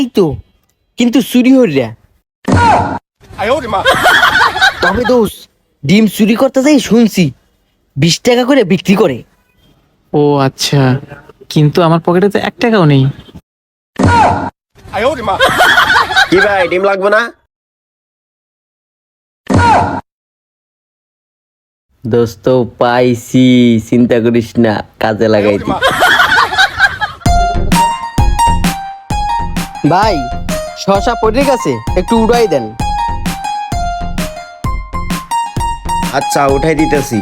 এই তো, কিন্তু চুরি হইরা। তবে দোষ, ডিম চুরি করতে যাই শুনছি 20 টাকা করে বিক্রি করে। ও আচ্ছা, কিন্তু আমার পকেটে তো 1 টাকাও নেই। কি ভাই, ডিম লাগবে না? দোস্ত পাইছি, চিন্তা করিস না, কাজে লাগাইছি। ভাই, শশা পড়ে গেছে, একটু উড়াই দেন। আচ্ছা, উঠাই দিতেছি।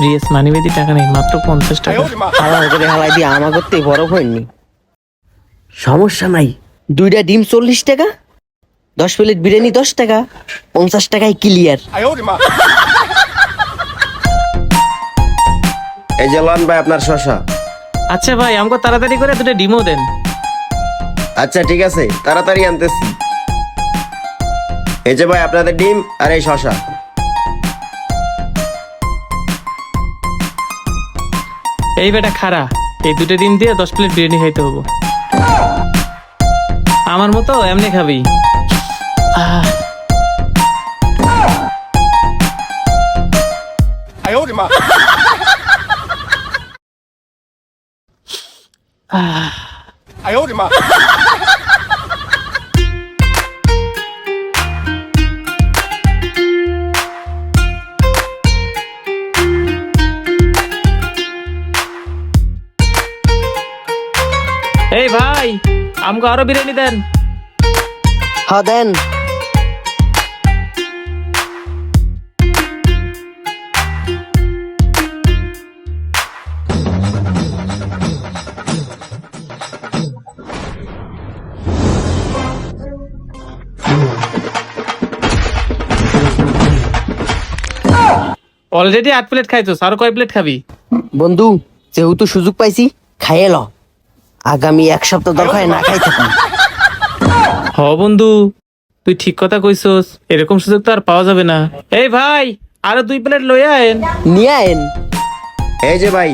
রিয়াস মানিব্যাগে টাকা নেই, মাত্র 50 টাকা। হালা করে হালাই দিয়ে আমার করতে বরফ হয়নি। সমস্যা নাই, 2টা ডিম 40 টাকা, 10 প্লেট বিরিয়ানি 10 টাকা, 50 টাকায় ক্লিয়ার। এই যে লন ভাই আপনার শশা। আচ্ছা ভাই, আমাকে তাড়াতাড়ি করে 2টা ডিমও দেন। আচ্ছা ঠিক আছে, তাড়াতাড়ি আনতেছি। এই যে ভাই আপনাদের ডিম আর এই শশা। এই বেটা খারা, এই 2টা ডিম দিয়ে 10 প্লেট বিরিয়ানি খাইতে হবো। আমার মতো এমনি খাবি। আহ, আহ, এই ভাই, আমাকে আরো বিরিয়ানি দেন। হ্যাঁ দেন। অলরেডি 8 প্লেট খাইছোস, আরো কয় প্লেট খাবি? বন্ধু, যেহেতু সুযোগ পাইছি, খাইয়ে ল। আগামী 1 সপ্তাহ দরকার না খাই থাকুন। হ বন্ধু, তুই ঠিক কথা কইছস, এরকম সুযোগ তো আর পাওয়া যাবে না। এই ভাই, আরো 2 প্লেট লইয়া আইন। নিয়ে আয়েন। এই যে ভাই,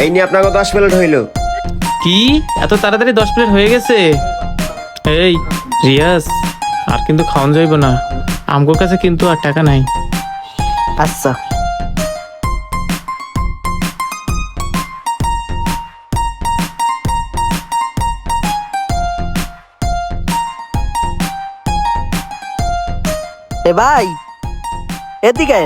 এই নিয়ে আপনাকে 10 প্লেট হইলো। কি এত তাড়াতাড়ি 10 প্লেট হয়ে গেছে? এই রিয়াস, আর কিন্তু খাওয়ান যাইব না, আমগোর কাছে কিন্তু আর টাকা নাই। আচ্ছা। এ ভাই, এদিকে আয়।